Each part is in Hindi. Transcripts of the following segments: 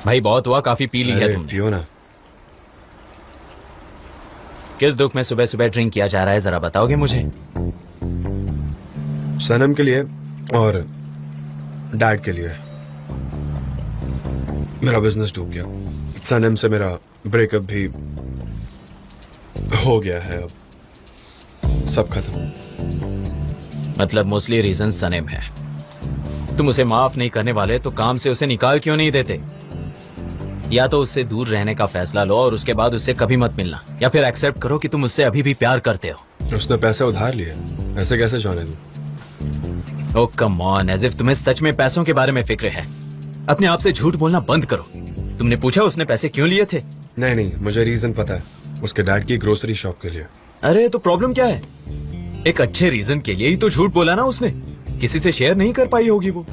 भाई बहुत हुआ, काफी पी ली है तुमने। पियो ना। किस दुख में सुबह सुबह ड्रिंक किया जा रहा है, जरा बताओगे मुझे? सनम के लिए और डैड के लिए। मेरा बिजनेस डूब गया। सनम से मेरा ब्रेकअप भी हो गया है, अब सब खत्म। मतलब मोस्टली रीजन सनेम है। तुम उसे माफ नहीं करने वाले तो काम से उसे निकाल क्यों नहीं देते? या तो उससे दूर रहने का फैसला लो और उसके बाद उससे कभी मत मिलना, या फिर एक्सेप्ट करो कि तुम उससे अभी भी प्यार करते हो। उसने पैसे उधार लिए, ऐसे कैसे जाने दूं? ओह कम ऑन, एज इफ तुम्हें सच में पैसों के बारे में फिक्र है। अपने आप से झूठ बोलना बंद करो। तुमने पूछा उसने पैसे क्यों लिए थे? नहीं, मुझे रीजन पता है। उसके डैड की ग्रोसरी शॉप के लिए। अरे तो प्रॉब्लम क्या है? एक अच्छे रीजन के लिए ही तो झूठ बोला ना उसने। किसी से शेयर नहीं कर पाई होगी वो।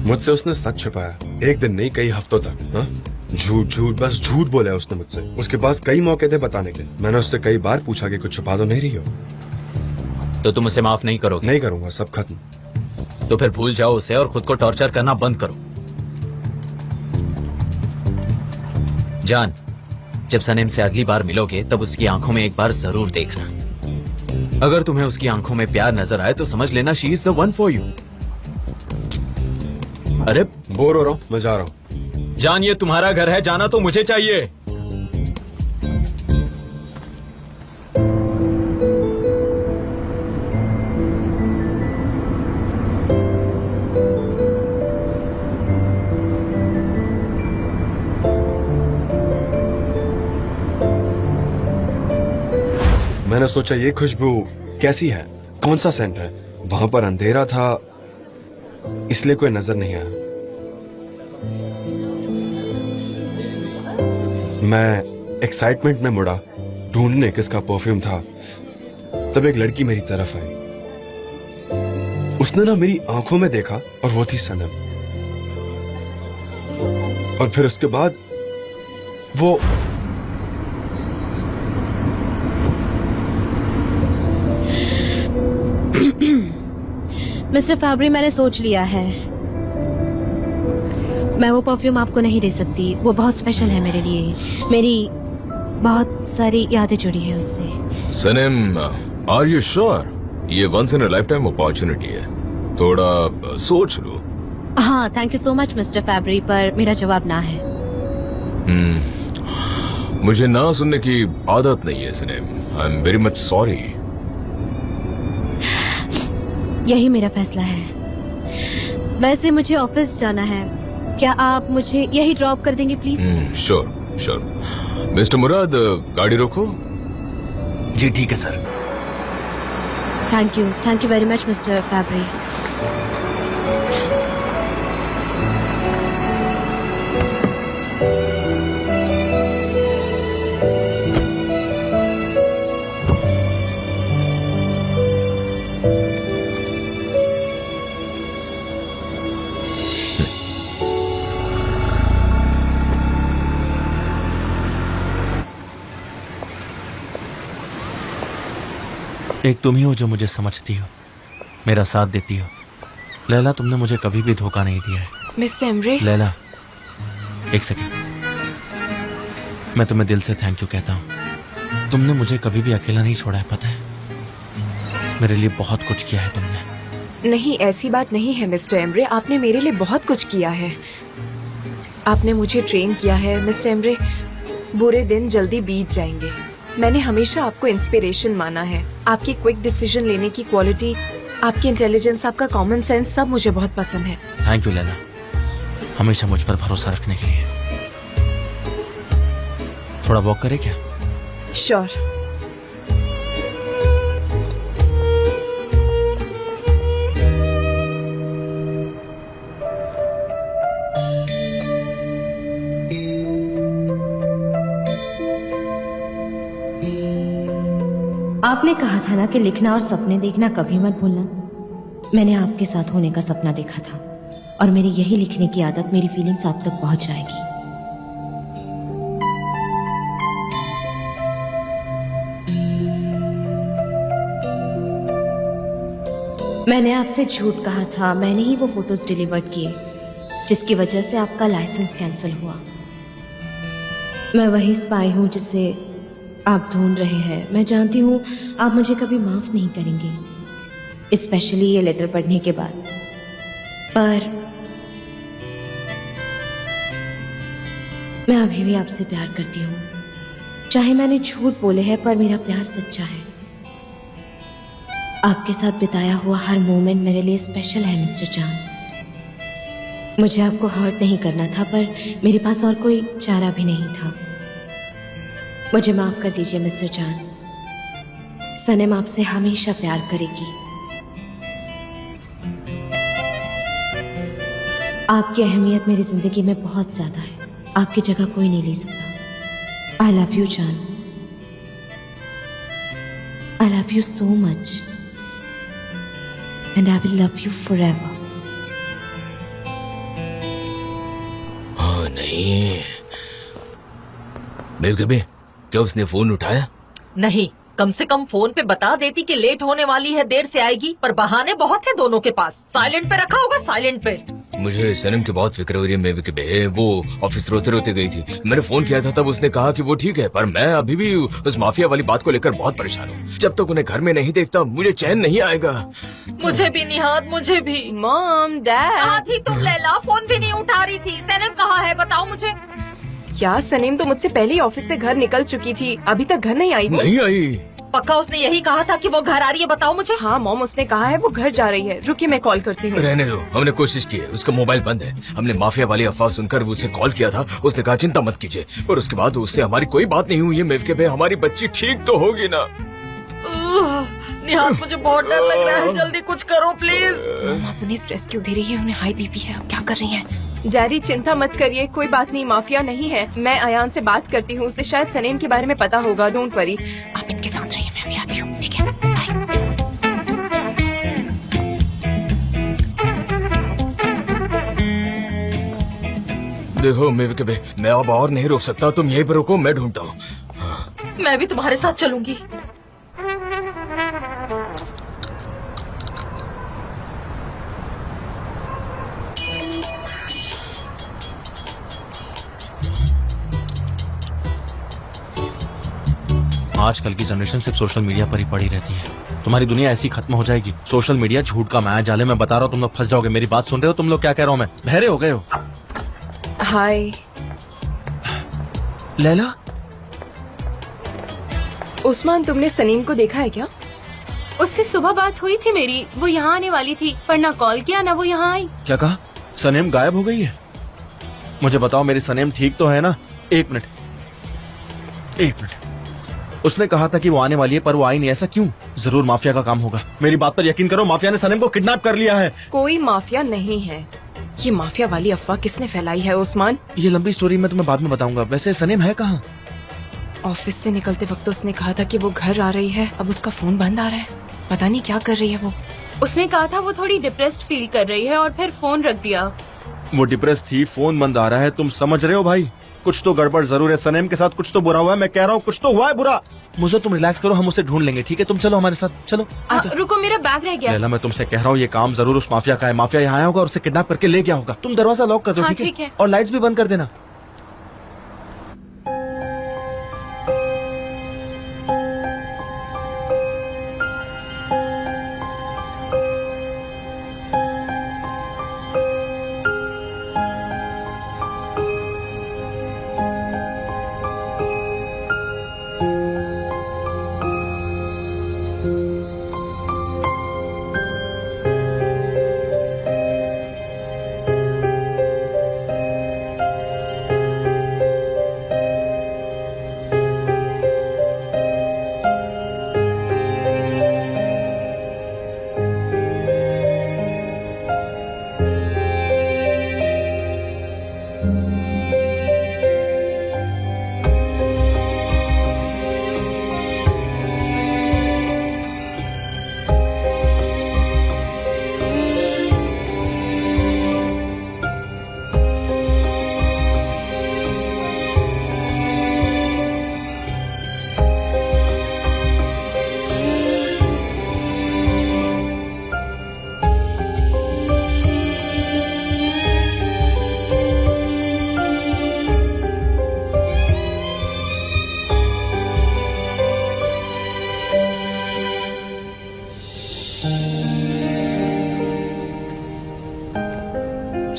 मुझसे उसने सच छुपाया, एक दिन नहीं कई हफ्तों तक। झूठ बस झूठ बोला उसने मुझसे। उसके पास कई मौके थे बताने के। मैंने उससे कई बार पूछा कि कुछ छुपा तो नहीं रही हो। तो तुम उसे माफ नहीं करोगे? नहीं करूंगा, सब खत्म। तो फिर भूल जाओ उसे और खुद को टॉर्चर करना बंद करो। जान, जब सनेम से अगली बार मिलोगे तब उसकी आंखों में एक बार जरूर देखना। अगर तुम्हें उसकी आंखों में प्यार नजर आए तो समझ लेना she is the one for you. अरे बोर हो रहा हूं, मैं जा रहा हूं। जान, ये तुम्हारा घर है, जाना तो मुझे चाहिए। मैंने सोचा ये खुशबू कैसी है, कौन सा सेंट है। वहां पर अंधेरा था इसलिए कोई नजर नहीं आया। मैं एक्साइटमेंट में मुड़ा ढूंढने किसका परफ्यूम था, तब एक लड़की मेरी तरफ आई। उसने ना मेरी आंखों में देखा और वो थी सनम। और फिर उसके बाद वो मिस्टर फैब्री, मैंने सोच लिया है। मैं वो परफ्यूम आपको नहीं दे सकती। वो बहुत स्पेशल है मेरे लिए। मेरी बहुत सारी यादें जुड़ी है उससे। Sanem, are you sure? ये once in a life time opportunity है, थोड़ा सोच लो। हाँ, thank you so much mister Fabri, पर मेरा जवाब ना है। मुझे ना सुनने की आदत नहीं है Sanem. I am very much sorry. यही मेरा फैसला है। वैसे मुझे ऑफिस जाना है, क्या आप मुझे यही ड्रॉप कर देंगे प्लीज? श्योर। मिस्टर मुराद, गाड़ी रोको। जी ठीक है sir. Thank you very much mister Fabri. एक तुम ही हो जो मुझे समझती हो, मेरा साथ देती हो। लैला, तुमने मुझे कभी भी धोखा नहीं दिया है। Mister Emre. लैला, एक सेकंड। मैं तुम्हें दिल से थैंक यू कहता हूँ। तुमने मुझे कभी भी अकेला नहीं छोड़ा है, पता है? मेरे लिए बहुत कुछ किया है तुमने। नहीं, ऐसी बात नहीं है मिस्टर एमरे। आपने मेरे लिए बहुत कुछ किया है। आपने मुझे ट्रेन किया है मिस्टर एमरे। बुरे दिन जल्दी बीत जाएंगे। मैंने हमेशा आपको इंस्पिरेशन माना है। आपकी क्विक डिसीजन लेने की क्वालिटी, आपकी इंटेलिजेंस, आपका कॉमन सेंस, सब मुझे बहुत पसंद है। थैंक यू लैला, हमेशा मुझ पर भरोसा रखने के लिए। थोड़ा वॉक करे क्या? श्योर। आपने कहा था ना कि लिखना और सपने देखना कभी मत भूलना। मैंने आपके साथ होने का सपना देखा था और मेरी यही लिखने की आदत मेरी फीलिंग्स आप तक पहुंच जाएगी। मैंने आपसे झूठ कहा था, मैंने ही वो फोटोज डिलीवर्ड किए जिसकी वजह से आपका लाइसेंस कैंसिल हुआ। मैं वही स्पाई हूँ जिसे आप ढूंढ रहे हैं। मैं जानती हूँ आप मुझे कभी माफ नहीं करेंगे, स्पेशली ये लेटर पढ़ने के बाद। पर मैं अभी भी आपसे प्यार करती हूँ। चाहे मैंने झूठ बोले हैं, पर मेरा प्यार सच्चा है। आपके साथ बिताया हुआ हर मोमेंट मेरे लिए स्पेशल है मिस्टर चांद। मुझे आपको हर्ट नहीं करना था, पर मेरे पास और कोई चारा भी नहीं था। मुझे माफ कर दीजिए मिस्टर चांद। सनम आपसे हमेशा प्यार करेगी। आपकी अहमियत मेरी जिंदगी में बहुत ज्यादा है। आपकी जगह कोई नहीं ले सकता। आई लव यू चांद। I love you so much and I will love you forever. हाँ नहीं, मैं कभी क्या उसने फोन उठाया? नहीं, कम से कम फोन पे बता देती कि लेट होने वाली है, देर से आएगी। पर बहाने बहुत है दोनों के पास। साइलेंट पे रखा होगा, साइलेंट पे। मुझे सनम की बहुत फिक्र हो रही है। मैं भी वो ऑफिस रोते रोते गई थी। मैंने फोन किया था तब उसने कहा कि वो ठीक है, पर मैं अभी भी उस माफिया वाली बात को लेकर बहुत परेशान हूँ। जब तक उन्हें घर में नहीं देखता मुझे चैन नहीं आएगा। मुझे भी निहाद, मुझे भी। Mom, dad. कहाँ थी तुम लैला? फोन भी नहीं उठा रही थी। सनम कहाँ है बताओ मुझे। क्या सनीम तो मुझसे पहले ही ऑफिस से घर निकल चुकी थी, अभी तक घर नहीं आई वो? नहीं आई। पक्का उसने यही कहा था कि वो घर आ रही है? बताओ मुझे। हाँ मॉम, उसने कहा है वो घर जा रही है। रुकिए मैं कॉल करती हूँ। रहने दो, हमने कोशिश की है, उसका मोबाइल बंद है। हमने माफिया वाली अफवाह सुनकर उसे कॉल किया था। उसने कहा चिंता मत कीजिए, और उसके बाद उससे हमारी कोई बात नहीं हुई है। मेवके भाई, हमारी बच्ची ठीक तो होगी ना? निहाद, मुझे बहुत डर लग रहा है। जल्दी कुछ करो प्लीज। मॉम, आप उन्हें स्ट्रेस क्यों दे रही है? उन्हें हाई बीपी है, अब क्या कर रही हैं? डैडी चिंता मत करिए, कोई बात नहीं, माफिया नहीं है। मैं अयान से बात करती हूँ, उसे शायद सनीम के बारे में पता होगा। डोंट वरी, आप इनके साथ रहिए, मैं अभी आती हूँ। ठीक है, बाय। देखो मेवके भाई, मैं अब और नहीं रोक सकता। तुम यहीं पर रुको, मैं ढूंढता हूँ। मैं भी तुम्हारे साथ चलूंगी। आजकल की जनरेशन सिर्फ सोशल मीडिया पर ही पड़ी रहती है। तुम्हारी दुनिया ऐसी खत्म हो जाएगी। सोशल मीडिया झूठ का माया जाल है। मैं बता रहा हूँ, तुम लोग फंस जाओगे। मेरी बात सुन रहे हो तुम लोग? क्या कह रहा हूँ मैं? बहरे हो गए हो? हाय लैला, उस्मान, तुमने सनीम को देखा है क्या? उससे सुबह बात हुई थी मेरी। वो यहाँ आने वाली थी, पर ना कॉल किया ना वो यहाँ आई। क्या कहा? सनेम गायब हो गई है? मुझे बताओ, मेरी सनेम ठीक तो है ना? एक मिनट। उसने कहा था कि वो आने वाली है, पर वो आई नहीं। ऐसा क्यों? जरूर माफिया का काम होगा। मेरी बात पर यकीन करो, माफिया ने सनेम को किडनैप कर लिया है। कोई माफिया नहीं है। ये माफिया वाली अफवाह किसने फैलाई है उस्मान? ये लंबी स्टोरी मैं तुम्हें बाद में बताऊंगा। वैसे सनेम है कहाँ? ऑफिस से निकलते वक्त उसने कहा था कि वो घर आ रही है। अब उसका फोन बंद आ रहा है, पता नहीं क्या कर रही है वो। उसने कहा था वो थोड़ी डिप्रेस्ड फील कर रही है और फिर फोन रख दिया। वो डिप्रेस थी, फोन बंद आ रहा है। तुम समझ रहे हो भाई? कुछ तो गड़बड़ जरूर है। सनेम के साथ कुछ तो बुरा हुआ है। मैं कह रहा हूँ कुछ तो हुआ है बुरा। मुझे तुम रिलैक्स करो, हम उसे ढूंढ लेंगे। ठीक है, तुम चलो हमारे साथ, चलो। रुको, मेरा बैग रह गया। लैला, मैं तुमसे कह रहा हूँ, ये काम जरूर उस माफिया का है। माफिया यहाँ आया होगा और उसे किडनैप करके ले गया होगा। तुम दरवाजा लॉक कर दो, हाँ, ठीक ठीक है? है। और लाइट्स भी बंद कर देना।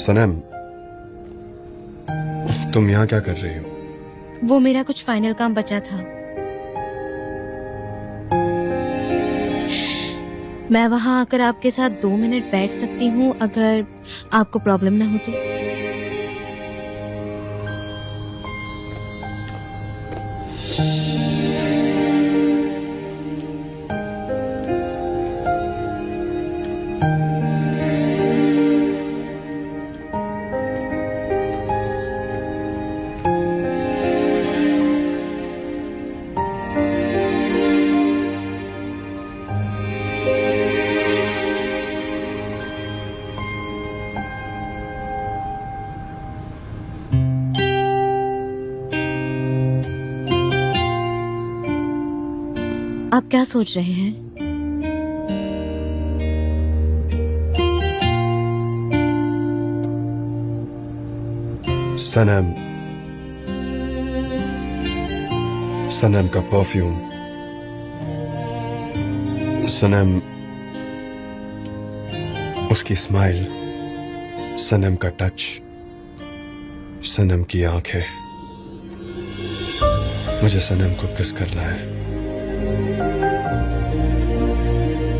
सनम, तुम यहाँ क्या कर रही हो? वो मेरा कुछ फाइनल काम बचा था, मैं वहां आकर आपके साथ 2 मिनट बैठ सकती हूँ अगर आपको प्रॉब्लम ना हो तो। आप क्या सोच रहे हैं? सनम, सनम का परफ्यूम, सनम उसकी स्माइल, सनम का टच, सनम की आंखें। मुझे सनम को किस करना है,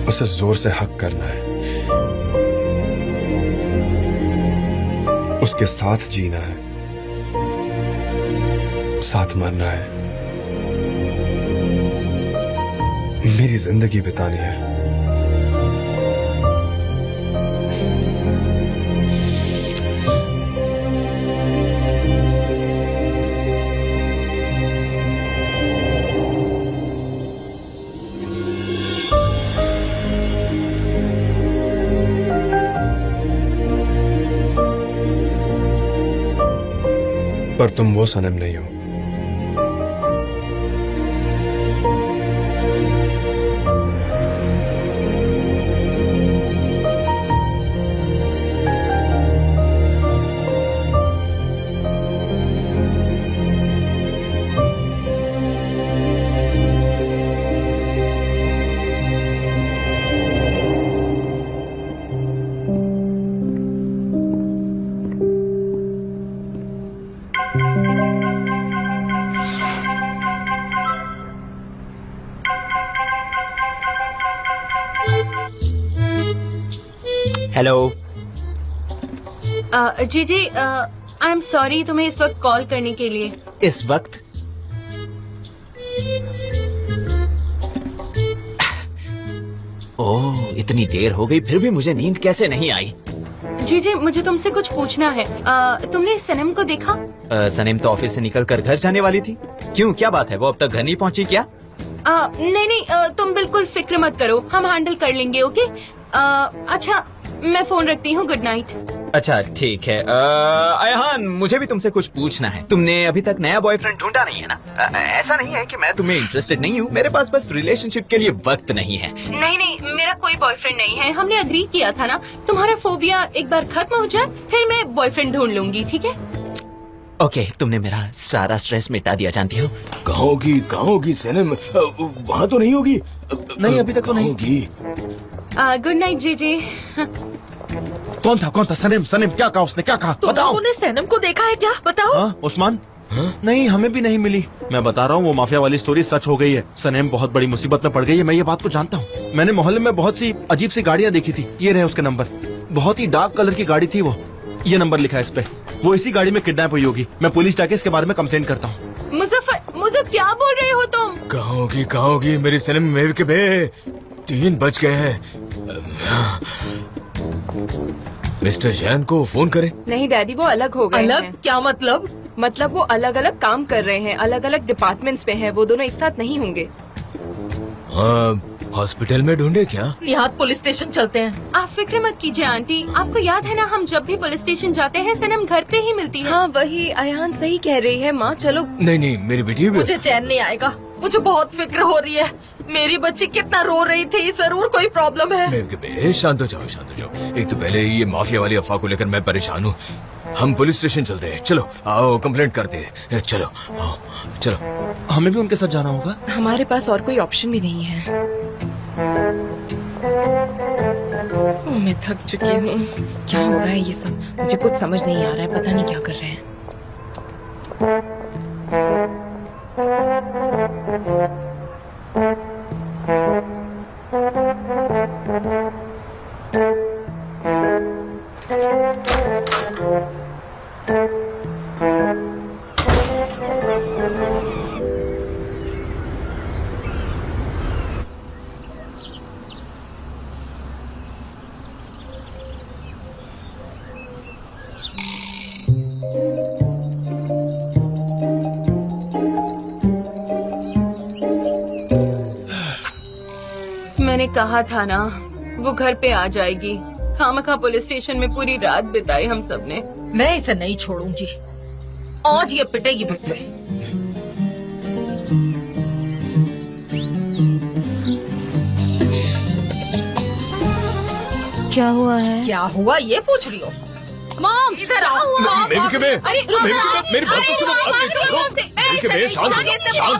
उसे जोर से हक करना है, उसके साथ जीना है, साथ मरना है, मेरी जिंदगी बितानी है। पर तुम वो सनम नहीं हो। हेलो। जी आई एम सॉरी तुम्हें इस वक्त कॉल करने के लिए। इस वक्त? ओह, इतनी देर हो गई फिर भी मुझे नींद कैसे नहीं आई? जी मुझे तुमसे कुछ पूछना है। तुमने सनम को देखा? सनम तो ऑफिस से निकल कर घर जाने वाली थी। क्यों, क्या बात है? वो अब तक घर नहीं पहुंची क्या? नहीं तुम बिल्कुल फिक्र मत करो, हम हैंडल कर लेंगे। ओके अच्छा मैं फोन रखती हूँ, गुड नाइट। अच्छा ठीक है। अयहान, मुझे भी तुमसे कुछ पूछना है। तुमने अभी तक नया बॉयफ्रेंड ढूंढा नहीं है ना? ऐसा नहीं है कि मैं तुम्हें इंटरेस्टेड नहीं हूँ, मेरे पास बस रिलेशनशिप के लिए वक्त नहीं है। नहीं मेरा कोई बॉयफ्रेंड नहीं है, हमने अग्री किया था ना। तुम्हारा फोबिया एक बार खत्म हो जाए फिर मैं बॉयफ्रेंड ढूंढ लूंगी, ठीक है? ओके, तुमने मेरा सारा स्ट्रेस मिटा दिया, जानती हो। कहाँ होगी सनम? वहाँ तो नहीं होगी? नहीं, अभी तक तो नहीं होगी। गुड नाइट जी। कौन था? सनम क्या कहा उसने? क्या कहा? तुम बताओ। लोगों ने सनम को देखा है क्या? बताओ। हाँ उस्मान? नहीं, हमें भी नहीं मिली। मैं बता रहा हूँ, वो माफिया वाली स्टोरी सच हो गई है। सनम बहुत बड़ी मुसीबत में पड़ गई है, मैं ये बात को जानता हूँ। मैंने मोहल्ले में बहुत सी अजीब सी गाड़ियाँ देखी थी, ये रहे उसके नंबर। बहुत ही डार्क कलर की गाड़ी थी वो, ये नंबर लिखा है इस पे। वो इसी गाड़ी में किडनैप हुई होगी। मैं पुलिस जाके इसके बारे में कंप्लेंट करता हूँ। मुझे क्या बोल रहे हो तुम? कहाँ होगी मेरी सनम? मेरे के बे 3 बज गए हैं। मिस्टर जैन को फोन करें? नहीं डैडी, वो अलग हो गए अलग? हैं। क्या मतलब? मतलब वो अलग अलग काम कर रहे हैं, अलग अलग डिपार्टमेंट्स में हैं, वो दोनों एक साथ नहीं होंगे। हॉस्पिटल में ढूंढे क्या? निहात पुलिस स्टेशन चलते हैं। आप फिक्र मत कीजिए आंटी, आपको याद है ना हम जब भी पुलिस स्टेशन जाते हैं सनम घर पे ही मिलती है। हाँ वही, अयान सही कह रही है माँ, चलो। नहीं मेरी बेटी भी। मुझे चैन नहीं आएगा, मुझे बहुत फिक्र हो रही है। मेरी बच्ची कितना रो रही थी, जरूर कोई प्रॉब्लम है। मेरे के बे शांत हो जाओ। एक तो पहले ये माफिया वाली अफवाह को लेकर मैं परेशान हूँ। हम पुलिस स्टेशन चलते हैं, चलो आओ कंप्लेंट करते हैं। चलो आओ चलो। हमें भी उनके साथ जाना होगा? हमारे पास और कोई ऑप्शन भी नहीं है। मैं थक चुकी हूँ। क्या हो रहा है ये सब, मुझे कुछ समझ नहीं आ रहा है, पता नहीं क्या कर रहे हैं। मैंने कहा था ना वो घर पे आ जाएगी। खामखा पुलिस स्टेशन में पूरी रात बिताई हम सब ने। मैं इसे नहीं छोड़ूंगी, आज ये पिटेगी मुझसे। क्या हुआ है? क्या हुआ ये पूछ रही हो? मॉम, इधर आओ। मेरी मेरी अरे बात तो सुनो, शांत हो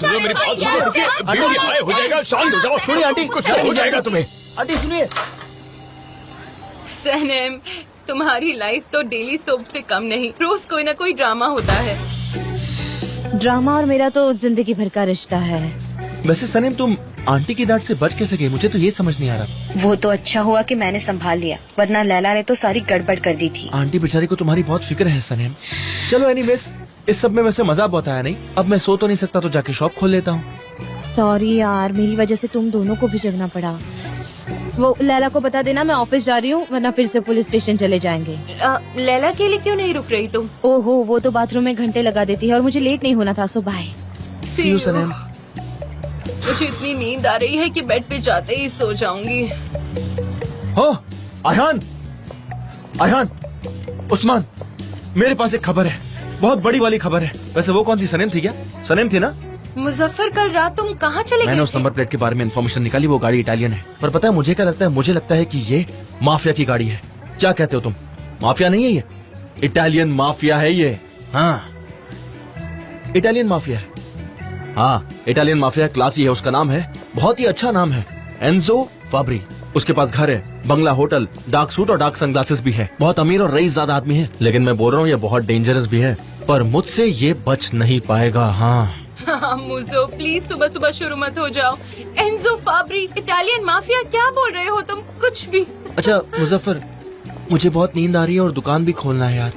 जाओ, मेरी बात सुनो, बेबी हाय हो जाएगा, शांत हो जाओ। सुनिए आंटी, कुछ नहीं हो जाएगा तुम्हें। आंटी सुनिए। सनम, तुम्हारी लाइफ तो डेली सोप से कम नहीं, रोज कोई ना कोई ड्रामा होता है। ड्रामा और मेरा तो जिंदगी भर का रिश्ता है। वैसे सनीम, तुम आंटी की डांट से बच कैसे गई? मुझे तो ये समझ नहीं आ रहा। वो तो अच्छा हुआ कि मैंने संभाल लिया, वरना लैला ने तो सारी गड़बड़ कर दी थी। आंटी बेचारी को तुम्हारी बहुत फिक्र है सनीम। चलो एनीवेज, इस सब में वैसे मजा बहुत आया नहीं। अब मैं सो तो नहीं सकता, तो जाके शॉप खोल लेता हूँ। सॉरी यार, मेरी वजह से तुम दोनों को भी जगना पड़ा। वो लैला को बता देना मैं ऑफिस जा रही हूँ, वरना फिर से पुलिस स्टेशन चले जाएंगे। लैला के लिए क्यों नहीं रुक रही तुम? ओहो, वो तो बाथरूम में घंटे लगा देती है और मुझे लेट नहीं होना था, सो बाय। See you, Saneem. मुझे इतनी नींद आ रही है कि बेड पे जाते ही सो जाऊंगी। हो आयहान, आयहान, उस्मान, मेरे पास एक खबर है, बहुत बड़ी वाली खबर है। वैसे वो कौन थी? सनीम थी क्या? सनीम थी ना? मुजफ्फर, कल रात तुम कहाँ चले गए? मैंने उस नंबर प्लेट के बारे में इन्फॉर्मेशन निकाली, वो गाड़ी इटालियन है। पर पता है मुझे क्या लगता है? मुझे लगता है कि ये माफिया की गाड़ी है। क्या कहते हो तुम? माफिया नहीं है ये, इटालियन माफिया है ये। हाँ, इटालियन माफिया है। हाँ, इटालियन माफिया क्लासी है, उसका नाम है, बहुत ही अच्छा नाम है, एंजो फाब्री। उसके पास घर है, बंगला, होटल, डार्क सूट और डार्क सनग्लासेस भी है। बहुत अमीर और रईस ज़्यादा आदमी है। लेकिन मैं बोल रहा हूँ ये बहुत डेंजरस भी है, पर मुझसे ये बच नहीं पाएगा। हाँ मुझो प्लीज सुबह सुबह शुरू मत हो जाओ। एंजो फाब्री, इटालियन माफिया, क्या बोल रहे हो तुम? कुछ भी। अच्छा मुजफ्फर, मुझे बहुत नींद आ रही है और दुकान भी खोलना है यार,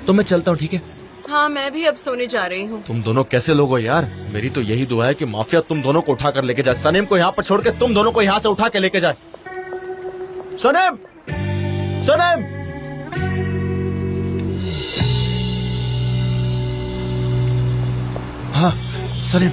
तो मैं चलता हूँ, ठीक है? हाँ, मैं भी अब सोने जा रही हूँ। तुम दोनों कैसे लोग हो यार? मेरी तो यही दुआ है कि माफिया तुम दोनों को उठा कर लेके जाए। सनीम को यहाँ पर छोड़ के तुम दोनों को यहाँ से उठा के लेके जाए। सनीम, सनीम, हाँ सनीम।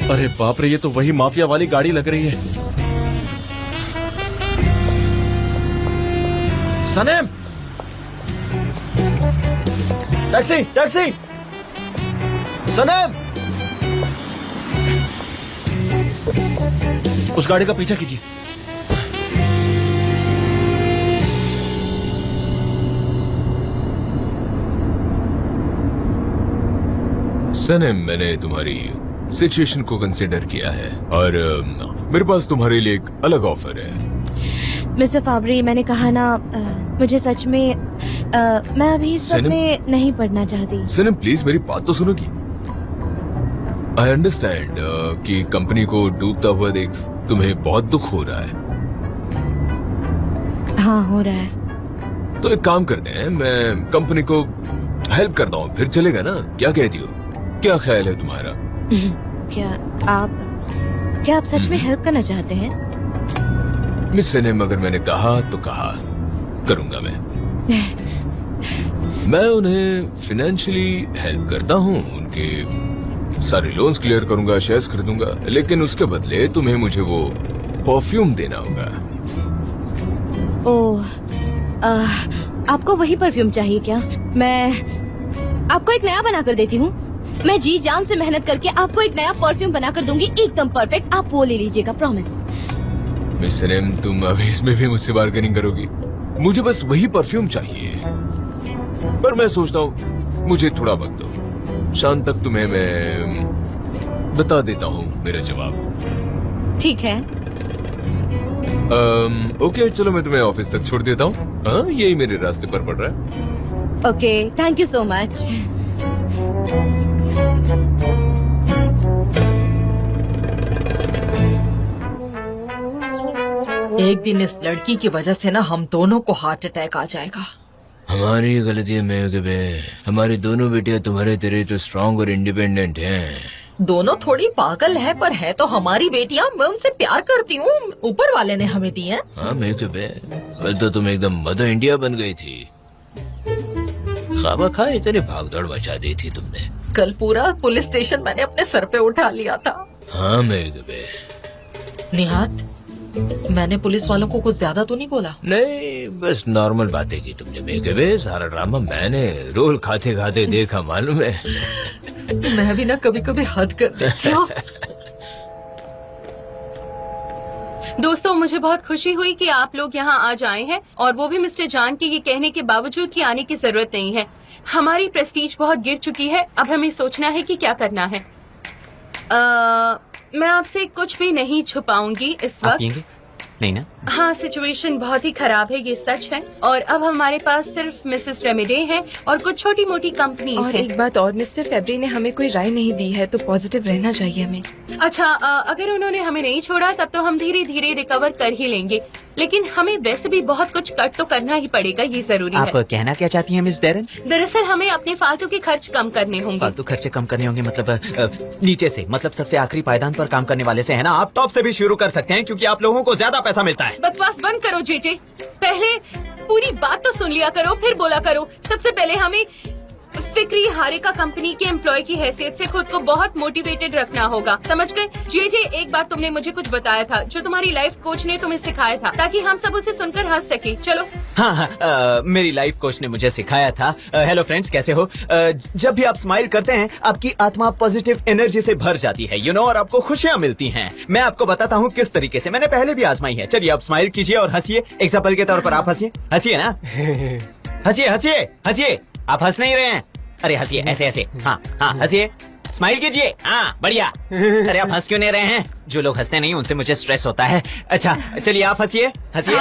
अरे बाप रे, ये तो वही माफिया वाली गाड़ी लग रही है। सनीम, टैक्सी, टैक्सी, सनीम, उस गाड़ी का पीछा कीजिए। सनम, मैंने तुम्हारी सिचुएशन को कंसिडर किया है और मेरे पास तुम्हारे लिए एक अलग ऑफर है। मिस्टर फाब्री, मैंने कहा ना, मुझे सच में मैं अभी सब सनम? में नहीं पढ़ना चाहती। सनम प्लीज मेरी बात तो सुनोगी। आई अंडरस्टैंड कि कंपनी को डूबता हुआ देख तुम्हें बहुत दुख हो रहा है। हाँ, हो रहा है। तो एक काम करते हैं, मैं कंपनी को हेल्प करता हूँ, फिर चलेगा ना? क्या कहती हो? क्या ख्याल है तुम्हारा? क्या आप सच में हेल्प करना चाहते हैं? मिस सनम, अगर मैंने कहा तो कहा, करूंगा मैं। मैं उन्हें फाइनेंशियली हेल्प करता हूँ, उनके सारे लोन्स क्लियर करूंगा, शेयर्स खरीदूंगा, लेकिन उसके बदले तुम्हें मुझे वो परफ्यूम देना होगा। ओह, आपको वही परफ्यूम चाहिए क्या? मैं आपको एक नया बना कर देती हूँ। मैं जी जान से मेहनत करके आपको एक नया परफ्यूम बनाकर दूंगी, एकदम परफेक्ट। आप वो ले लीजिएगा, प्रॉमिस। मिस सनेम, तुम अभी इसमें भी मुझसे बार्गेनिंग करोगी? मुझे बस वही परफ्यूम चाहिए, पर मैं सोचता हूँ मुझे थोड़ा वक्त दो। शाम तक तुम्हें मैं बता देता हूँ मेरा जवाब। ठीक है। ओके, चलो मैं तुम्हें ऑफिस तक छोड़ देता हूँ। हाँ, यही मेरे रास्ते पर पड़ रहा है। Okay, thank you so much. एक दिन इस लड़की की वजह से ना हम दोनों को हार्ट अटैक आ जाएगा। हमारी गलती है मैं, हमारी दोनों बेटियां तुम्हारे तेरे तो स्ट्रांग और इंडिपेंडेंट हैं। दोनों थोड़ी पागल है, पर है तो हमारी बेटियां। मैं उनसे प्यार करती हूँ, ऊपर वाले ने हमें दी है। हाँ मैं कल तो तुम एकदम मदर इंडिया बन गई थी। खामखा इतनी भागदौड़ मचा दी थी तुमने। कल पूरा पुलिस स्टेशन मैंने अपने सर पे उठा लिया था। हाँ मैं निहात, मैंने पुलिस वालों को कुछ ज्यादा तो नहीं बोला? नहीं, बस नॉर्मल बातें की तुमने। मैं सारा ड्रामा मैंने रोल खाते खाते देखा, मालूम है। मैं भी ना कभी कभी हद कर देती हूँ। दोस्तों, मुझे बहुत खुशी हुई कि आप लोग यहाँ आज आए हैं, और वो भी मिस्टर जान के ये कहने के बावजूद कि आने की जरूरत नहीं है। हमारी प्रेस्टीज बहुत गिर चुकी है, अब हमें सोचना है कि क्या करना है। मैं आपसे कुछ भी नहीं छुपाऊंगी इस आप वक्त। पिएंगे? नहीं ना? हाँ, सिचुएशन बहुत ही खराब है, ये सच है। और अब हमारे पास सिर्फ मिसेस रेमेडे हैं और कुछ छोटी मोटी कंपनीज और हैं। एक बात और, मिस्टर फेब्री ने हमें कोई राय नहीं दी है, तो पॉजिटिव रहना चाहिए हमें। अच्छा, अगर उन्होंने हमें नहीं छोड़ा तब तो हम धीरे धीरे रिकवर कर ही लेंगे, लेकिन हमें वैसे भी बहुत कुछ कट तो करना ही पड़ेगा, ये जरूरी आप है। कहना क्या चाहती हैं मिस डेरन? दरअसल हमें अपने फालतू के खर्च कम करने होंगे। फालतू खर्चे कम करने होंगे मतलब नीचे से, मतलब सबसे आखिरी पायदान पर काम करने वाले से, है ना? आप टॉप से भी शुरू कर सकते हैं क्योंकि आप लोगों को ज्यादा पैसा मिलता है। बकवास बंद करो जेजे, पहले पूरी बात तो सुन लिया करो, फिर बोला करो। सबसे पहले हमें फिक्री हारिका कंपनी के एम्प्लॉय की हैसियत से खुद को बहुत मोटिवेटेड रखना होगा, समझ गए? जेजे, एक बार तुमने मुझे कुछ बताया था जो तुम्हारी लाइफ कोच ने तुम्हें सिखाया था, ताकि हम सब उसे सुनकर हंस सके। चलो। हाँ, मेरी लाइफ कोच ने मुझे सिखाया था। हेलो फ्रेंड्स, कैसे हो? जब भी आप स्माइल करते हैं, आपकी आत्मा पॉजिटिव एनर्जी से भर जाती है, यू नो, और आपको खुशियाँ मिलती हैं। मैं आपको बताता हूँ किस तरीके से, मैंने पहले भी आजमाई है। चलिए आप स्माइल कीजिए और हंसिए। एग्जाम्पल के तौर पर आप हंसिए, हंसिए ना, हंसिए हंसिए हंसिए। आप हंस नहीं रहे हैं? अरे हंसिए, ऐसे ऐसे। हाँ हाँ, हंसिए, स्माइल कीजिए। हाँ, बढ़िया। अरे आप हंस क्यों नहीं रहे हैं? जो लोग हंसते नहीं उनसे मुझे स्ट्रेस होता है। अच्छा चलिए आप हंसिए, हंसिए,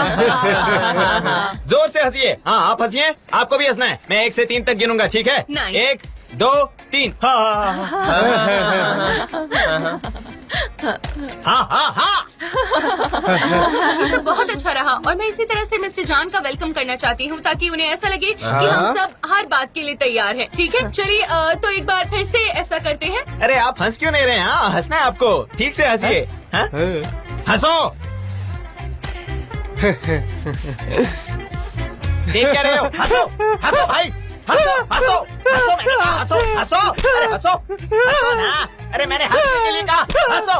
जोर से हंसिए। हाँ आप हंसिए, आपको भी हंसना है। मैं 1 से 3 तक गिनूंगा, ठीक है? 1 2 3। हाँ हाँ हाँ। ये सब बहुत अच्छा रहा, और मैं इसी तरह से मिस्टर जान का वेलकम करना चाहती हूँ, ताकि उन्हें ऐसा लगे कि हम सब हर बात के लिए तैयार हैं। ठीक है, चलिए तो एक बार फिर से ऐसा करते हैं। अरे आप हंस क्यों नहीं रहे? हाँ, हंसना है आपको, ठीक से हंसिए। हंसो। देख क्या रहे हो? हंसो हंसो भाई, हंसो हंसो हंसो, मैंने कहा हंसो हंसो। अरे हंसो हंसो ना, अरे मैंने हंसने के लिए कहा, हंसो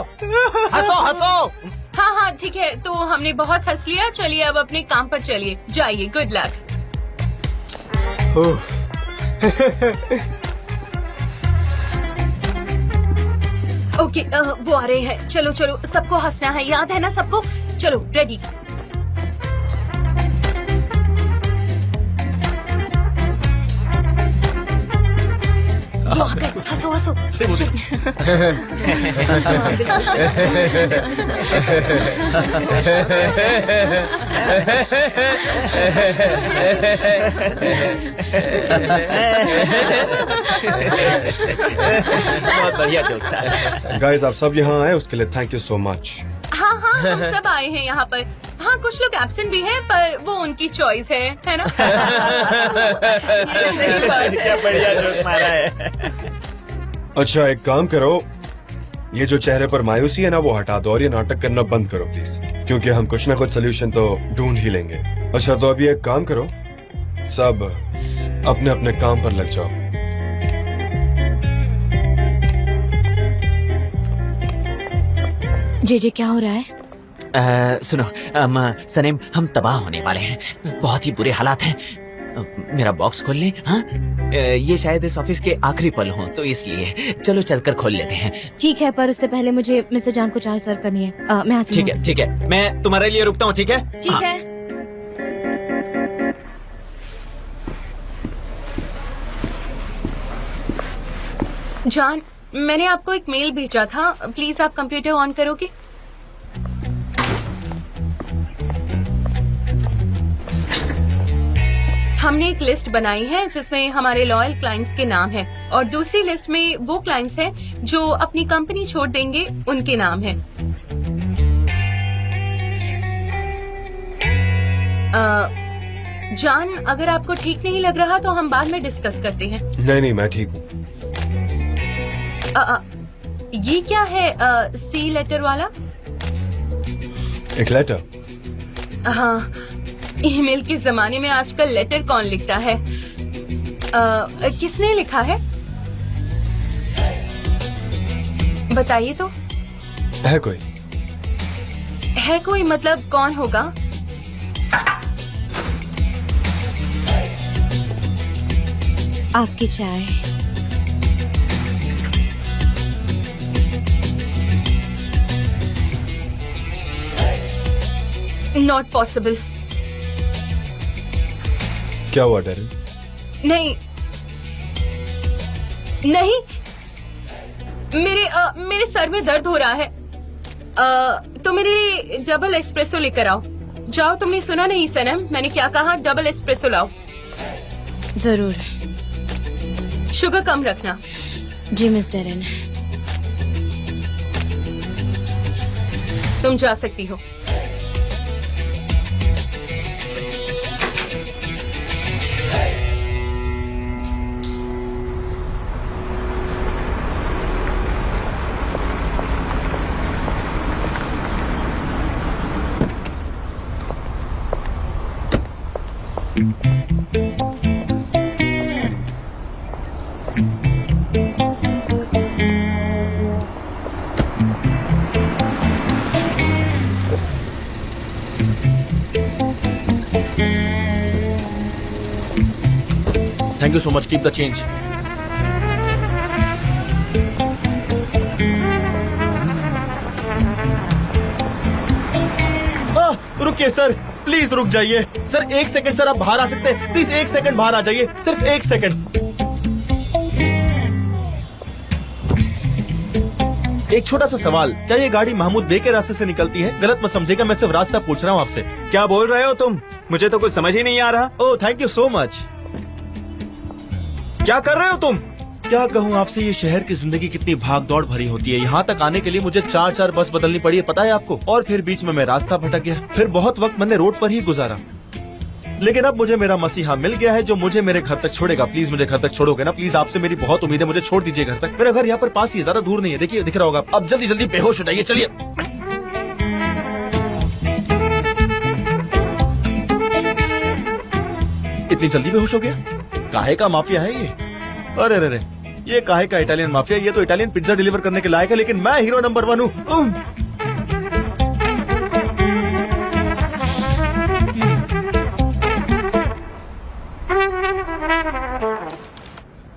हंसो हंसो। हाँ हाँ ठीक है, तो हमने बहुत हंस लिया। चलिए अब अपने काम पर चलिए, जाइए। Good luck. ओके, वो आ रहे हैं। चलो चलो, सबको हंसना है, याद है ना सबको? चलो, रेडी। वो आ गए, हंसो हंसो। बहुत बढ़िया जोक था। गाइस, आप सब यहाँ आए उसके लिए थैंक यू सो मच। हाँ हाँ, हम सब आए हैं यहाँ पर। हाँ, कुछ लोग एब्सेंट भी हैं, पर वो उनकी चॉइस है ना? क्या बढ़िया जोक मारा है। अच्छा, एक काम करो, ये जो चेहरे पर मायूसी है ना, वो हटा दो और ये नाटक करना बंद करो प्लीज, क्योंकि हम कुछ ना कुछ सोल्यूशन तो ढूंढ ही लेंगे। अच्छा, तो अभी एक काम करो, सब अपने अपने काम पर लग जाओ। जे क्या हो रहा है? सुनो सनेम, हम तबाह होने वाले हैं। बहुत ही बुरे हालात हैं। मेरा बॉक्स खोल ले। हाँ, ये शायद इस ऑफिस के आखिरी पल हों, तो इसलिए चलो चलकर खोल लेते हैं। ठीक है, पर उससे पहले मुझे मिस्टर जान को चाय सर्व करनी है। मैं आती हूँ। ठीक है, ठीक है, मैं तुम्हारे लिए रुकता हूँ। ठीक है, ठीक हाँ। है। जान, मैंने आपको एक मेल भेजा था, प्लीज आप कंप्यूटर ऑन करोगे? हमने एक लिस्ट बनाई है जिसमें हमारे लॉयल क्लाइंट्स के नाम हैं और दूसरी लिस्ट में वो क्लाइंट्स हैं जो अपनी कंपनी छोड़ देंगे, उनके नाम हैं। जान, अगर आपको ठीक नहीं लग रहा तो हम बाद में डिस्कस करते हैं। नहीं, मैं ठीक हूँ। ये क्या है सी लेटर वाला? एक लेटर? हाँ, ईमेल के जमाने में आजकल लेटर कौन लिखता है? किसने लिखा है? बताइए तो। है कोई? है कोई मतलब कौन होगा? आपकी चाय। Not possible. क्या हुआ डेरिन? नहीं नहीं, मेरे सर में दर्द हो रहा है। तो मेरे लिए डबल एस्प्रेसो लेकर आओ। जाओ, तुमने सुना नहीं सनम, मैंने क्या कहा? डबल एस्प्रेसो लाओ। जरूर। शुगर कम रखना। जी मिस डेरेन। तुम जा सकती हो। Thank you so much, keep the change. रुकिए सर, प्लीज रुक जाइए। सर 1 सेकंड सर, आप बाहर आ सकते हैं? प्लीज 1 सेकंड बाहर आ जाइए, सिर्फ 1 सेकंड। एक छोटा सा सवाल, क्या ये गाड़ी महमूद बे के रास्ते से निकलती है? गलत मत समझेगा, मैं सिर्फ रास्ता पूछ रहा हूँ आपसे। क्या बोल रहे हो तुम? मुझे तो कुछ समझ ही नहीं आ रहा। Oh thank you so much. क्या कर रहे हो तुम? क्या कहूँ आपसे, ये शहर की जिंदगी कितनी भाग दौड़ भरी होती है। यहाँ तक आने के लिए मुझे 4 बस बदलनी पड़ी है, पता है आपको? और फिर बीच में मैं रास्ता भटक गया। फिर बहुत वक्त मैंने रोड पर ही गुजारा, लेकिन अब मुझे मेरा मसीहा मिल गया है जो मुझे मेरे घर तक छोड़ेगा। प्लीज मुझे घर तक छोड़ोगे ना? प्लीज, आपसे मेरी बहुत उम्मीद है, मुझे छोड़ दीजिए घर तक। मेरा घर यहाँ पर पास ही है, ज्यादा दूर नहीं है। देखिए, दिख रहा होगा। अब जल्दी जल्दी बेहोश हो जाइए, चलिए। इतनी जल्दी बेहोश हो गया? काहे का माफिया है ये? अरे अरे, ये काहे का इटालियन माफिया? ये तो इटालियन पिज्जा डिलीवर करने के लायक है, लेकिन मैं हीरो नंबर 1 हूँ।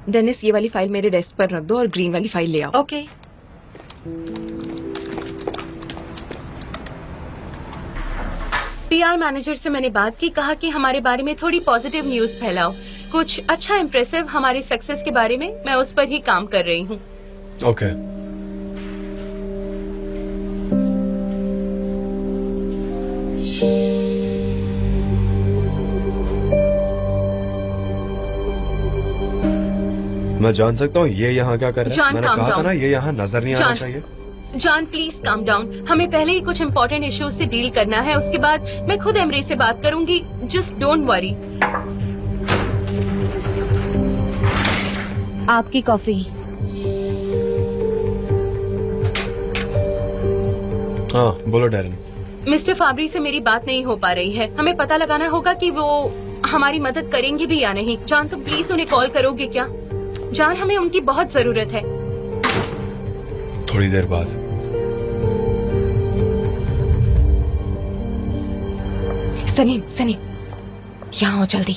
डेनिस, ये वाली फाइल मेरे डेस्क पर रख दो और ग्रीन वाली फाइल ले आओ। ओके। पीआर मैनेजर से मैंने बात की, कहा कि हमारे बारे में थोड़ी पॉजिटिव न्यूज फैलाओ, कुछ अच्छा इम्प्रेसिव हमारे सक्सेस के बारे में। मैं उस पर ही काम कर रही हूँ। ओके। मैं जान सकता हूँ ये यहाँ क्या कर रहा है? जान, मैंने calm कहा था down। ना, ये यहाँ नजर नहीं आना जान, चाहिए। जान प्लीज काम डाउन। हमें पहले ही कुछ इम्पोर्टेंट इश्यूज से डील करना है, उसके बाद मैं खुद एमरी से बात करूंगी। Just don't worry. आपकी कॉफी। हाँ बोलो डेरिन। मिस्टर फाबरी से मेरी बात नहीं हो पा रही है। हमें पता लगाना होगा कि वो हमारी मदद करेंगे भी या नहीं। जान, तुम प्लीज उन्हें कॉल करोगे क्या? जान, हमें उनकी बहुत जरूरत है। थोड़ी देर बाद। सनीम, सनीम, यहाँ आओ जल्दी।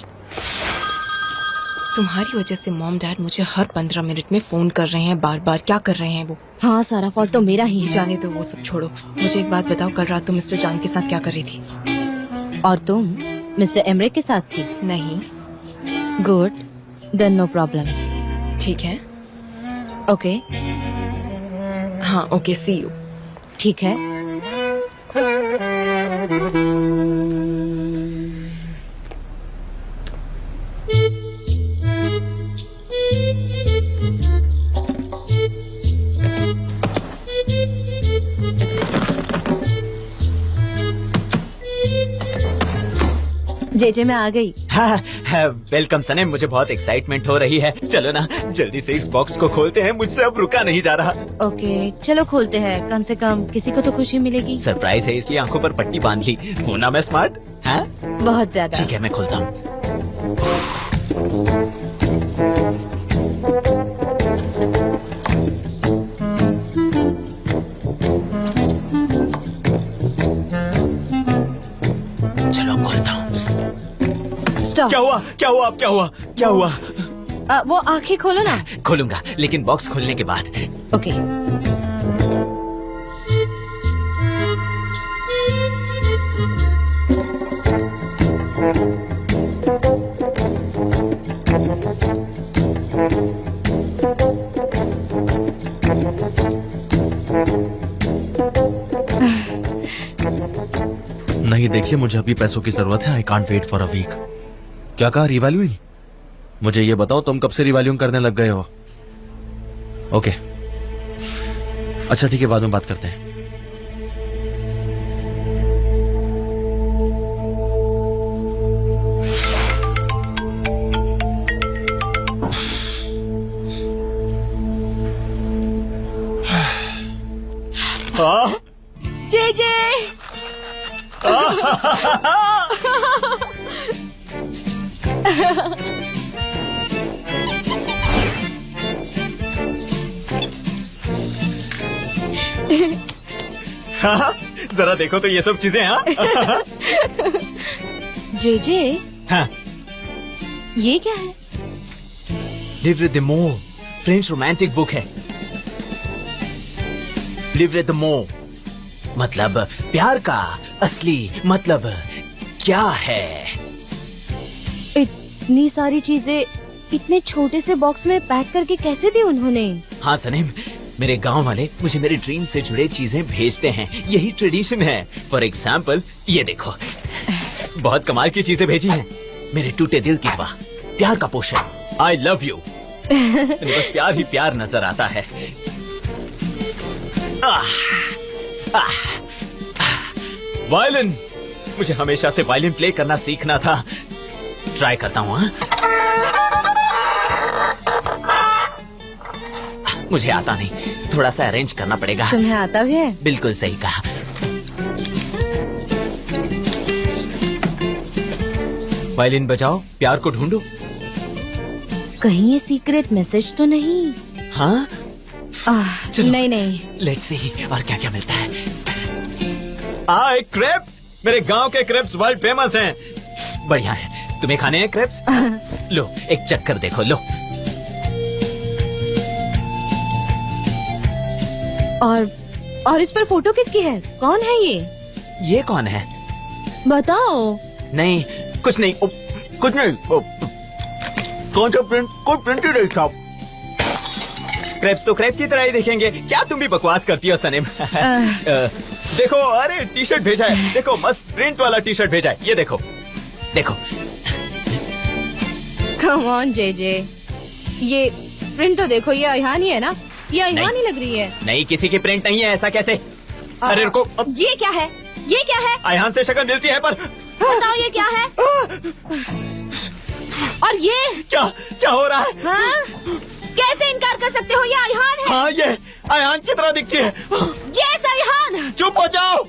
तुम्हारी वजह से मॉम डैड मुझे हर 15 मिनट में फोन कर रहे हैं, बार बार। क्या कर रहे हैं वो? हाँ, सारा फॉल्ट तो मेरा ही है। जाने दो, वो सब छोड़ो। मुझे एक बात बताओ, कल रात तुम मिस्टर चांद के साथ क्या कर रही थी? और तुम मिस्टर एमरे के साथ थी? नहीं। Good, then no problem. ठीक है। ओके। हाँ, ओके, सी यू। ठीक है। जेजे मैं आ गई। हाँ, वेलकम सनेम, मुझे बहुत एक्साइटमेंट हो रही है। चलो ना, जल्दी से इस बॉक्स को खोलते हैं, मुझसे अब रुका नहीं जा रहा। ओके, चलो खोलते हैं, कम से कम किसी को तो खुशी मिलेगी। सरप्राइज है इसलिए आंखों पर पट्टी बांध ली। हूँ ना मैं स्मार्ट? हाँ, बहुत ज्यादा। ठीक है, मैं खोलता हूँ। चलो खोलता हूँ। स्टॉप। क्या हुआ? क्या हुआ? अब क्या हुआ? क्या हुआ? वो आंखें खोलो ना। खोलूंगा, लेकिन बॉक्स खोलने के बाद। ओके। नहीं, देखिए मुझे अभी पैसों की जरूरत है। I can't wait for a week. क्या कहा? रिवैल्यूइंग? मुझे ये बताओ, तुम कब से रिवैल्यूइंग करने लग गए हो? ओके, अच्छा ठीक है, बाद में बात करते हैं। जेजे। हाँ, जरा देखो तो ये सब चीजें। हाँ, जेजे, हाँ, ये क्या है? लिव विद द मो, फ्रेंच रोमांटिक बुक है। लिव विद द मो मतलब प्यार का असली मतलब क्या है? इतनी सारी चीजें इतने छोटे से बॉक्स में पैक करके कैसे दी उन्होंने? हाँ सनेम, मेरे गांव वाले मुझे मेरे ड्रीम से जुड़े चीजें भेजते हैं, यही ट्रेडिशन है। फॉर एग्जाम्पल, ये देखो, बहुत कमाल की चीजें भेजी हैं। मेरे टूटे दिल की दवा, प्यार का पोषण, आई लव यू। बस प्यार ही प्यार नजर आता है। वायलिन, मुझे हमेशा से वायलिन प्ले करना सीखना था। ट्राई करता हूँ। मुझे आता नहीं, थोड़ा सा अरेंज करना पड़ेगा। तुम्हें आता भी है? बिल्कुल सही कहा। वायलिन बजाओ, प्यार को ढूंढो। कहीं ये सीक्रेट मैसेज तो नहीं? हाँ, नहीं नहीं। लेट्स सी और क्या क्या मिलता है। एक क्रेप, मेरे गांव के क्रेप्स वर्ल्ड फेमस हैं। बढ़िया है। तुम्हें खाने हैं क्रेप्स? लो, एक चक्कर देखो, लो। और इस पर फोटो किसकी है? कौन है ये? ये कौन है? बताओ। नहीं, कुछ नहीं, कुछ नहीं। कौन सा प्रिंट? कोई प्रिंट ही नहीं था। क्रेप्स तो क्रेप की तरह ही दिखेंगे। क्या तुम भी बकवास करती हो सनेम? देखो, अरे टी शर्ट भेजा है, देखो, मस्त प्रिंट वाला टी शर्ट भेजा है। ये देखो, देखो। कम ऑन जेजे, ये प्रिंट तो देखो, ये अयहान ही है ना? ये अयहान ही लग रही है। नहीं, किसी की प्रिंट नहीं है, ऐसा कैसे? अरे रुको, ये क्या है? ये क्या है? अयहान से शक्ल मिलती है, पर बताओ ये क्या है? और ये क्या क्या हो रहा है? हाँ? कैसे इनकार कर सकते हो? ये अयहान है। हाँ, ये अयहान की तरह दिखती है। ये अयहान। चुप हो जाओ।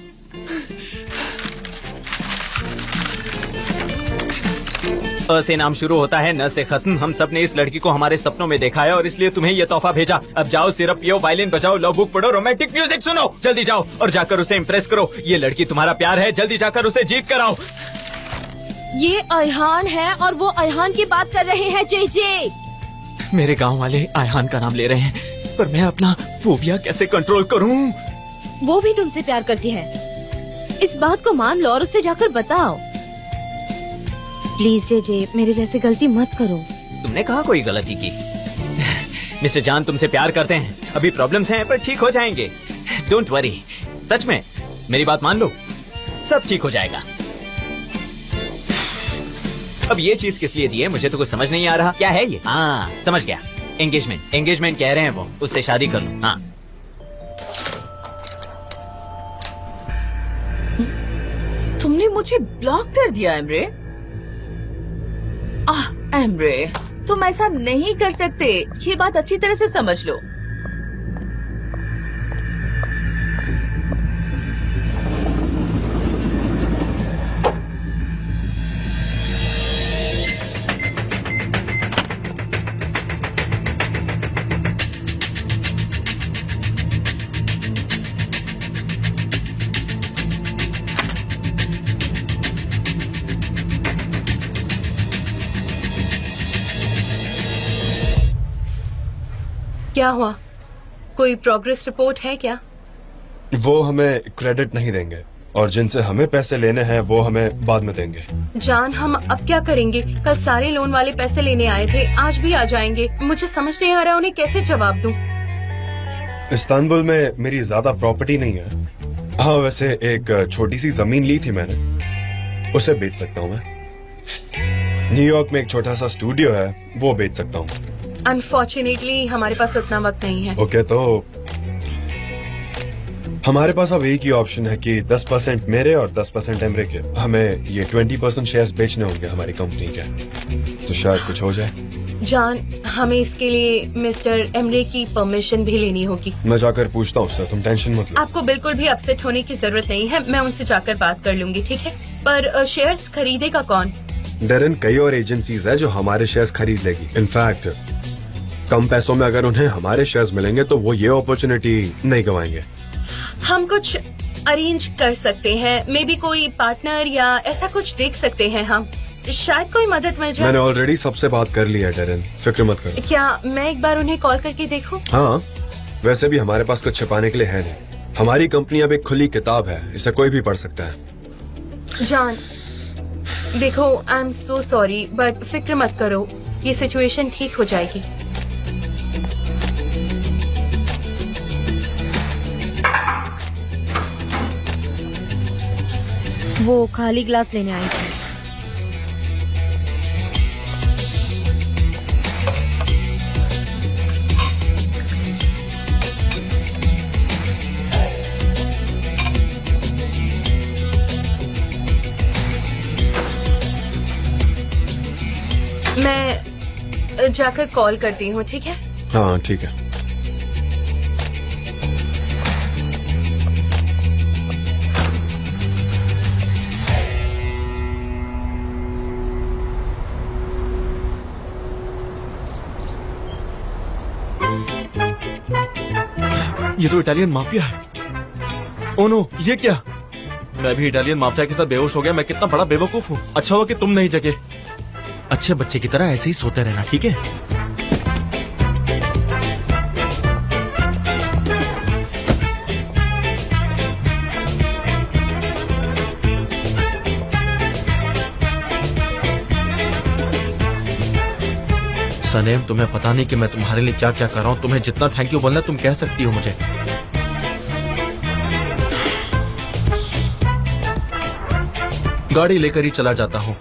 अ से नाम शुरू होता है, न से खत्म। हम सब ने इस लड़की को हमारे सपनों में देखा है और इसलिए तुम्हें ये तोहफा भेजा। अब जाओ, सिरप पियो, वायलिन बजाओ, लव बुक पढ़ो, रोमांटिक म्यूजिक सुनो। जल्दी जाओ और जाकर उसे इम्प्रेस करो। ये लड़की तुम्हारा प्यार है, जल्दी जाकर उसे जीत कर आओ। ये अयहान है और वो अयहान की बात कर रहे हैं जे। मेरे गांव वाले आयहान का नाम ले रहे हैं, पर मैं अपना फोबिया कैसे कंट्रोल करूं? वो भी तुमसे प्यार करती है, इस बात को मान लो और उससे जाकर बताओ। प्लीज जे, मेरे जैसे गलती मत करो। तुमने कहा कोई गलती की? मिस्टर जान तुमसे प्यार करते हैं, अभी प्रॉब्लम्स हैं पर ठीक हो जाएंगे। डोंट वरी, सच में मेरी बात मान लो, सब ठीक हो जाएगा। अब ये चीज किस लिए दी है मुझे तो कुछ समझ नहीं आ रहा। क्या है ये? हाँ समझ गया, एंगेजमेंट कह रहे हैं वो, उससे शादी कर लो। हाँ तुमने मुझे ब्लॉक कर दिया एमरे। एमरे, तुम ऐसा नहीं कर सकते, ये बात अच्छी तरह से समझ लो। क्या हुआ? कोई प्रोग्रेस रिपोर्ट है क्या? वो हमें क्रेडिट नहीं देंगे और जिनसे हमें पैसे लेने हैं वो हमें बाद में देंगे। जान, हम अब क्या करेंगे? कल सारे लोन वाले पैसे लेने आए थे, आज भी आ जाएंगे। मुझे समझ नहीं आ रहा उन्हें कैसे जवाब दूं। इस्तांबुल में मेरी ज्यादा प्रॉपर्टी नहीं है। हाँ वैसे एक छोटी सी जमीन ली थी मैंने, उसे बेच सकता हूँ मैं। न्यूयॉर्क में एक छोटा सा स्टूडियो है, वो बेच सकता हूँ। अनफॉर्चुनेटली हमारे पास उतना वक्त नहीं है। ओके, तो हमारे पास अब एक ही ऑप्शन है कि 10% मेरे और 10% एमरे के। हमें ये 20% शेयर्स बेचने होंगे हमारी कंपनी के, तो शायद कुछ हो जाए। जान, हमें इसके लिए मिस्टर एमरे की परमिशन भी लेनी होगी। मैं जाकर पूछता हूँ उससे, तुम टेंशन मत लो। आपको बिल्कुल भी अपसेट होने की जरूरत नहीं है, मैं उनसे जाकर बात कर लूंगी, ठीक है? पर शेयर्स खरीदेगा कौन? डेरन, कई और एजेंसीज है जो हमारे शेयर्स खरीद लेगी। इनफैक्ट कम पैसों में अगर उन्हें हमारे शेयर्स मिलेंगे तो वो ये अपॉर्चुनिटी नहीं गवाएंगे। हम कुछ अरेंज कर सकते हैं, मे बी कोई पार्टनर या ऐसा कुछ देख सकते हैं हम, शायद कोई मदद मिल जाए। मैंने ऑलरेडी सबसे बात कर ली है डेरन, फिक्र मत करो। क्या मैं एक बार उन्हें कॉल करके देखूं? हाँ, वैसे भी हमारे पास कुछ छिपाने के लिए है नहीं। हमारी कंपनी अब एक खुली किताब है, इसे कोई भी पढ़ सकता है। जान देखो, I am so sorry but फिक्र मत करो, ये सिचुएशन ठीक हो जाएगी। वो खाली ग्लास लेने आई थी। मैं जाकर कॉल करती हूँ, ठीक है? हाँ ठीक है। ये तो इटालियन माफिया है। ओह नो, ये क्या? मैं भी इटालियन माफिया के साथ बेहोश हो गया। मैं कितना बड़ा बेवकूफ हूँ। अच्छा हुआ कि तुम नहीं जगे। अच्छे बच्चे की तरह ऐसे ही सोते रहना, ठीक है? सनेम, तुम्हें पता नहीं कि मैं तुम्हारे लिए क्या क्या कर रहा हूँ। तुम्हें जितना थैंक यू बोलना है तुम कह सकती हो मुझे। गाड़ी लेकर ही चला जाता हूँ।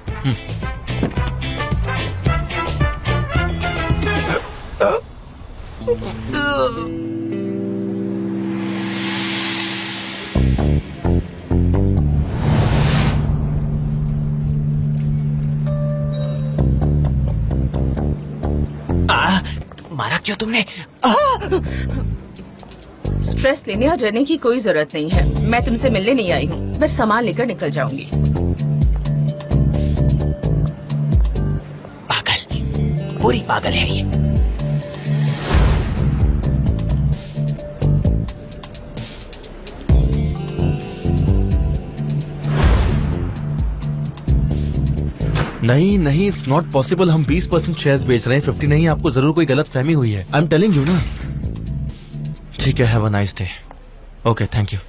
मारा क्यों तुमने? स्ट्रेस लेने और डरने की कोई जरूरत नहीं है। मैं तुमसे मिलने नहीं आई हूँ, बस सामान लेकर निकल जाऊंगी। पागल, पूरी पागल है ये। नहीं नहीं, इट्स नॉट पॉसिबल। हम 20% शेयर्स बेच रहे हैं, 50 नहीं। आपको जरूर कोई गलत फहमी हुई है। आई एम टेलिंग यू ना। ठीक है, have a nice day. Okay, thank you.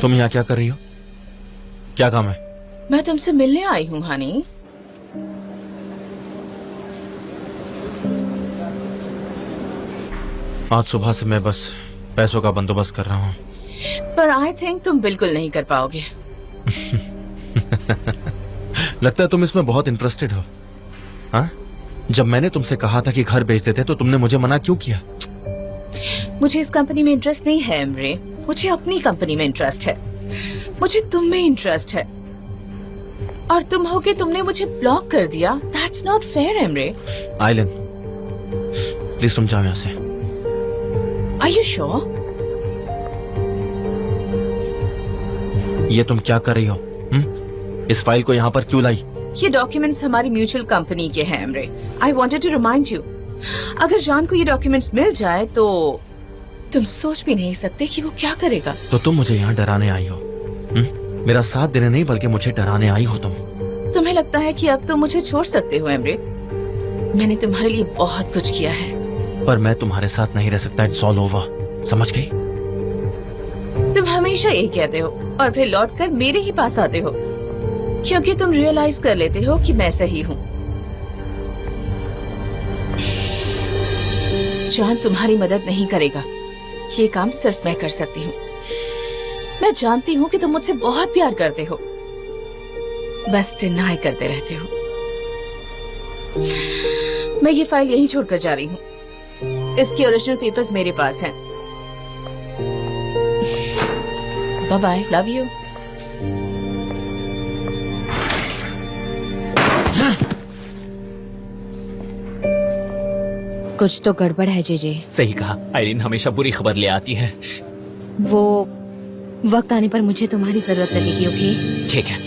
तुम यहाँ क्या कर रही हो? क्या काम है? मैं तुमसे मिलने आई हूँ हनी। आज सुबह से मैं बस पैसों का बंदोबस्त कर रहा हूँ। पर आई थिंक तुम बिल्कुल नहीं कर पाओगे। लगता है तुम इसमें बहुत इंटरेस्टेड हो। हाँ? जब मैंने तुमसे कहा था कि घर बेच देते तो तुमने मुझे मना क्यों किया? मुझे इस कंपनी में इंटरेस्ट नहीं है एमरे। मुझे अपनी कंपनी में इंटरेस्ट है। मुझे तुम में इंटरेस्ट है। और तुम हो के तुमने मुझे ब्लॉक कर दिया। That's not fair Emre. Aylin, please तुम जाओ यहाँ से। Are you sure? ये तुम क्या कर रही हो? इस फाइल को यहाँ पर क्यों लाई? ये डॉक्यूमेंट्स हमारी म्यूचुअल कंपनी के हैं Emre. I wanted to remind you. अगर जान को ये डॉक्यूमेंट्स मिल जाए तो तुम सोच भी नहीं सकते कि वो क्या करेगा। तो तुम मुझे यहाँ डराने आई हो? मेरा साथ देने नहीं बल्कि मुझे डराने आई हो तुम। तुम्हें लगता है कि अब तुम मुझे छोड़ सकते हो एमरे? मैंने तुम्हारे लिए बहुत कुछ किया है। पर मैं तुम्हारे साथ नहीं रह सकता। इट्स ऑल ओवर, समझ गई? तुम हमेशा यही कहते हो और फिर लौटकर मेरे ही पास आते हो, क्योंकि तुम रियलाइज कर लेते हो कि मैं सही हूँ। जान तुम्हारी मदद नहीं करेगा। ये काम सिर्फ मैं कर सकती हूँ। मैं जानती हूँ कि तुम मुझसे बहुत प्यार करते हो, बस डिनाई करते रहते हो। मैं ये फाइल यहीं छोड़कर जा रही हूँ। इसके ओरिजिनल पेपर्स मेरे पास हैं। Bye bye, love you. कुछ तो गड़बड़ है जेजे। सही कहा, आइरिन हमेशा बुरी खबर ले आती है। वो वक्त आने पर मुझे तुम्हारी जरूरत लगेगी। ओके? ठीक है।